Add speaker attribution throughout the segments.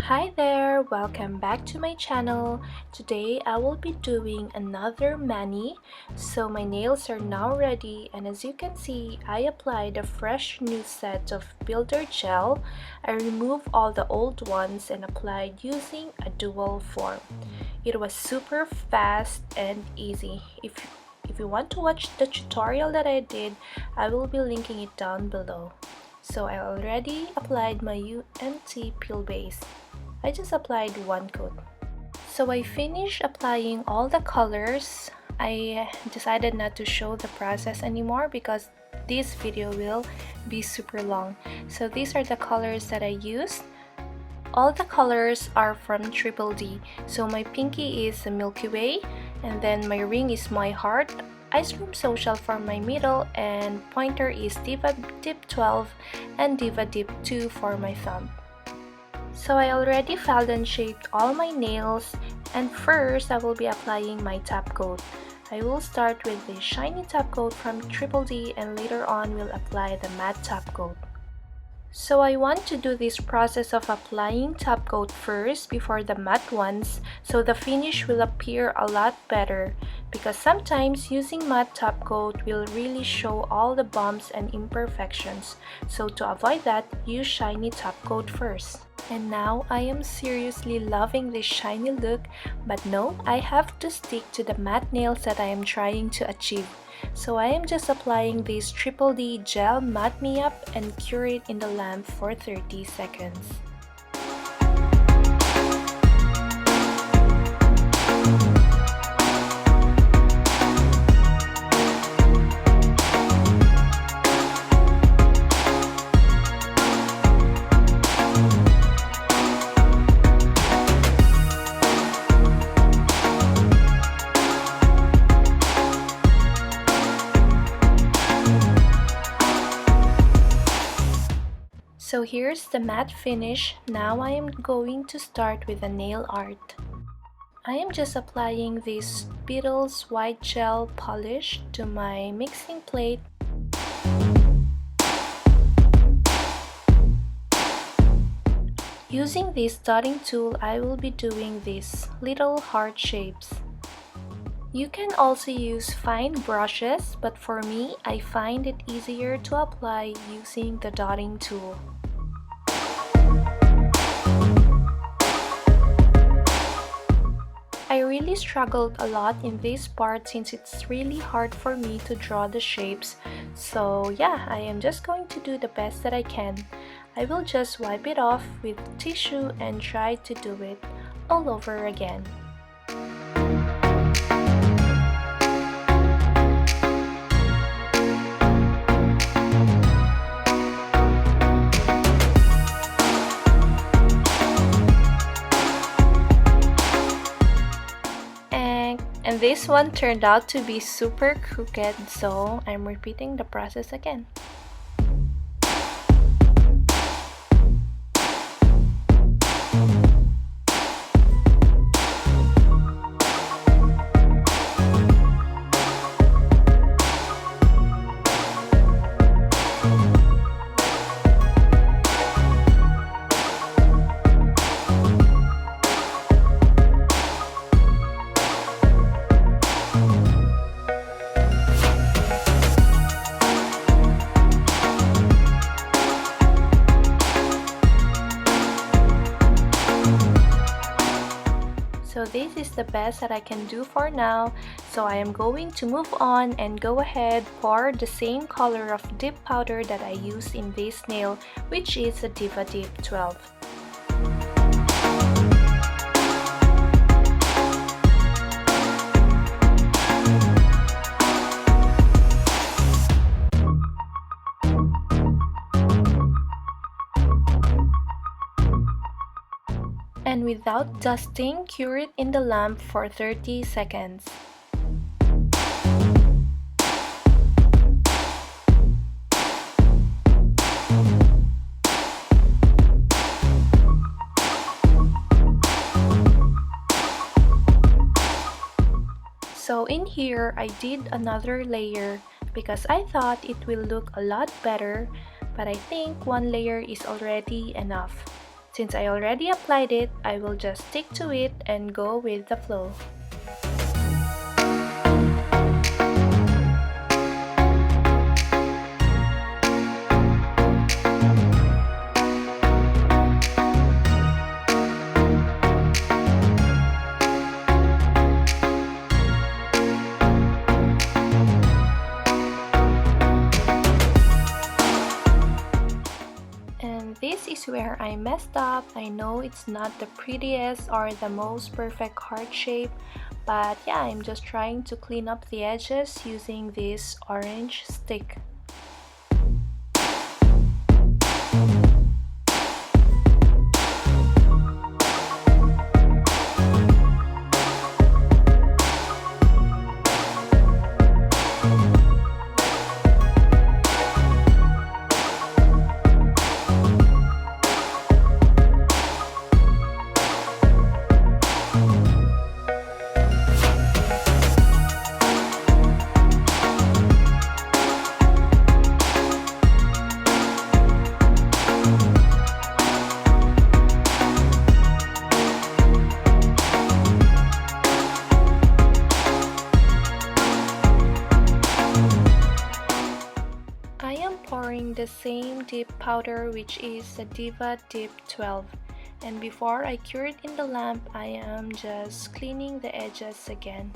Speaker 1: Hi there, welcome back to my channel. Today I will be doing another mani. So my nails are now ready, and as you can see, I applied a fresh new set of builder gel. I removed all the old ones and applied using a dual form. It was super fast and easy. If you want to watch the tutorial that I did, I will be linking it down below. So I already applied my UNT peel base. I just applied one coat. So I finished applying all the colors. I decided not to show the process anymore because this video will be super long. So these are the colors that I used. All the colors are from Triple D. So my pinky is the Milky Way, and then my ring is My Heart, Ice Cream Social for my middle, and pointer is Diva Dip 12 and Diva Dip 2 for my thumb. So I already filed and shaped all my nails, and first I will be applying my top coat. I will start with the shiny top coat from Triple D, and later on will apply the matte top coat. So I want to do this process of applying top coat first before the matte ones, so the finish will appear a lot better, because sometimes using matte top coat will really show all the bumps and imperfections. So to avoid that, use shiny top coat first. And now I am seriously loving this shiny look, but no, I have to stick to the matte nails that I am trying to achieve. So I am just applying this Triple D gel matte me up and cure it in the lamp for 30 seconds. So here's the matte finish. Now I am going to start with the nail art. I am just applying this Beetles white gel polish to my mixing plate. Using this dotting tool, I will be doing these little heart shapes. You can also use fine brushes, but for me, I find it easier to apply using the dotting tool. I really struggled a lot in this part since it's really hard for me to draw the shapes. So yeah, I am just going to do the best that I can. I will just wipe it off with tissue and try to do it all over again. And this one turned out to be super crooked, so I'm repeating the process again. So this is the best that I can do for now. So I am going to move on and go ahead pour the same color of dip powder that I used in this nail, which is a Diva Dip 12. And without dusting, cure it in the lamp for 30 seconds. So in here, I did another layer because I thought it will look a lot better, but I think one layer is already enough. Since I already applied it, I will just stick to it and go with the flow. And this is where I messed up. I know it's not the prettiest or the most perfect heart shape, but yeah, I'm just trying to clean up the edges using this orange stick. I am pouring the same dip powder, which is the Diva Dip 12, and before I cure it in the lamp, I am just cleaning the edges again.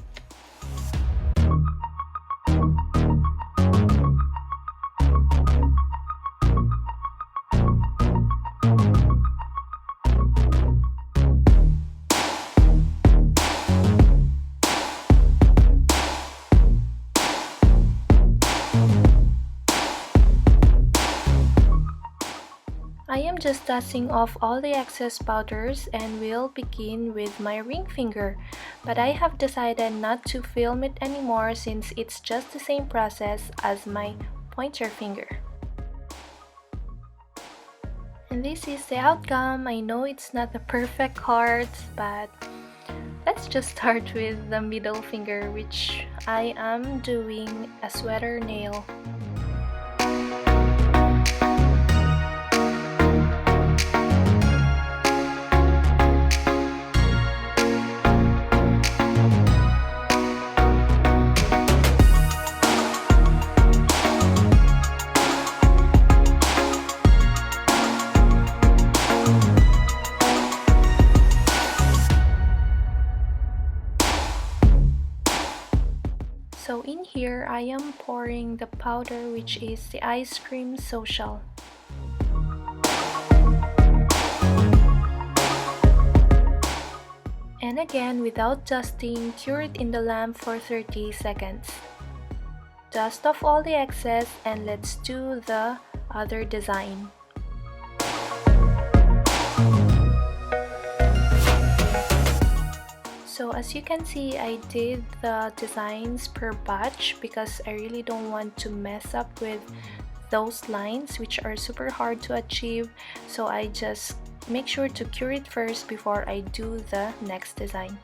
Speaker 1: I am just dusting off all the excess powders and will begin with my ring finger, but I have decided not to film it anymore since it's just the same process as my pointer finger. And this is the outcome. I know it's not the perfect heart, but let's just start with the middle finger, which I am doing a sweater nail. So in here, I am pouring the powder, which is the ice cream social. And again, without dusting, cure it in the lamp for 30 seconds. Dust off all the excess and let's do the other design. So as you can see, I did the designs per batch because I really don't want to mess up with those lines which are super hard to achieve. So I just make sure to cure it first before I do the next design.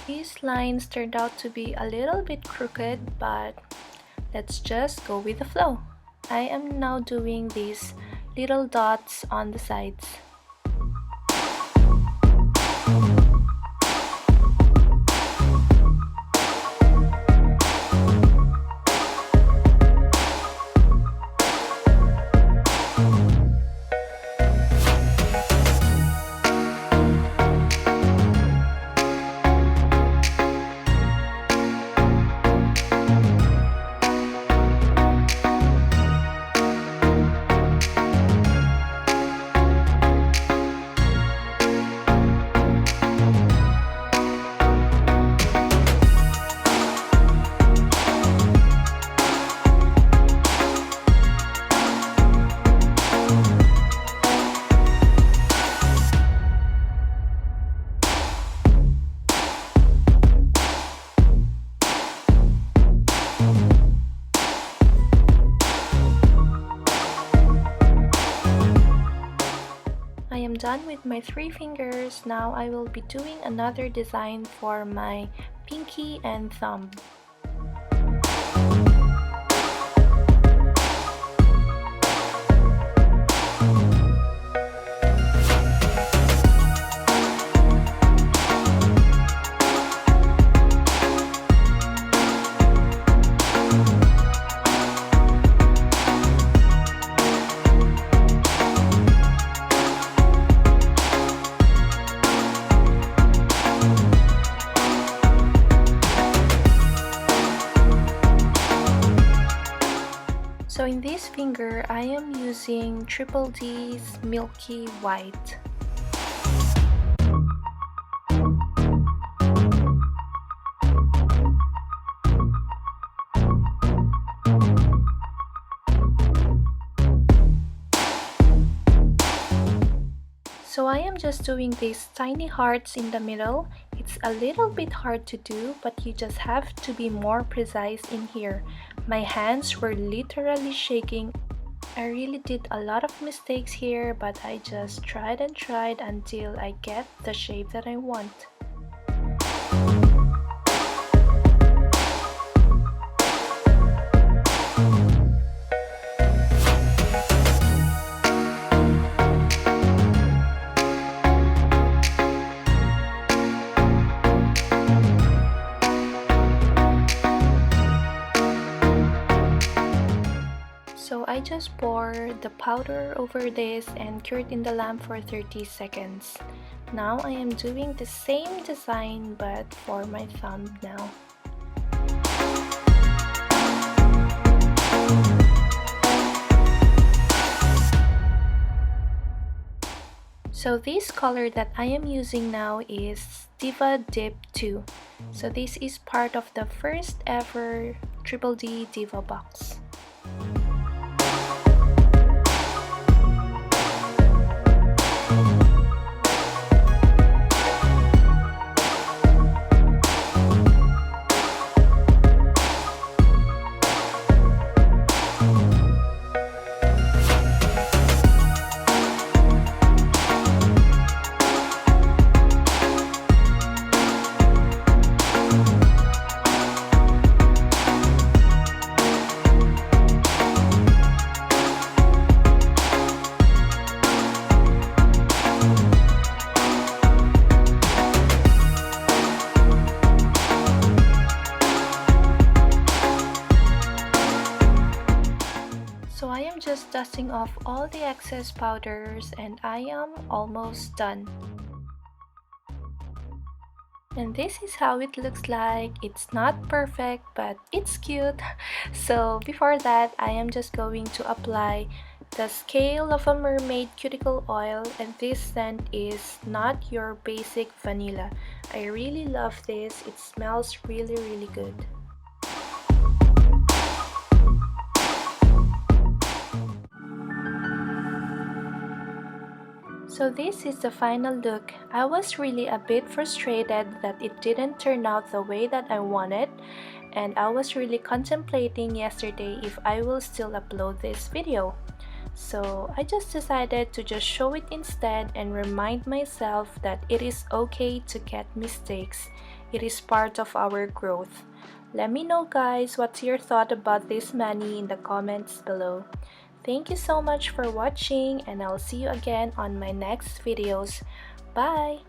Speaker 1: These lines turned out to be a little bit crooked, but let's just go with the flow. I am now doing these little dots on the sides. done with my 3 fingers. Now I will be doing another design for my pinky and thumb. So in this finger, I am using Triple D's Milky White. So I am just doing these tiny hearts in the middle. It's a little bit hard to do, but you just have to be more precise in here. My hands were literally shaking. I really did a lot of mistakes here, but I just tried and tried until I get the shape that I want. So I just pour the powder over this and cure it in the lamp for 30 seconds. Now I am doing the same design but for my thumb now. So this color that I am using now is Diva Dip 2. So this is part of the first ever Triple D Diva box. So I am just dusting off all the excess powders and I am almost done. And this is how it looks like. It's not perfect, but it's cute. So before that, I am just going to apply the Scale of a Mermaid cuticle oil, and this scent is not your basic vanilla. I really love this. It smells really good. So this is the final look. I was really a bit frustrated that it didn't turn out the way that I wanted, and I was really contemplating yesterday if I will still upload this video. So I just decided to just show it instead and remind myself that it is okay to get mistakes. It is part of our growth. Let me know guys, what's your thought about this mani in the comments below. Thank you so much for watching, and I'll see you again on my next videos. Bye!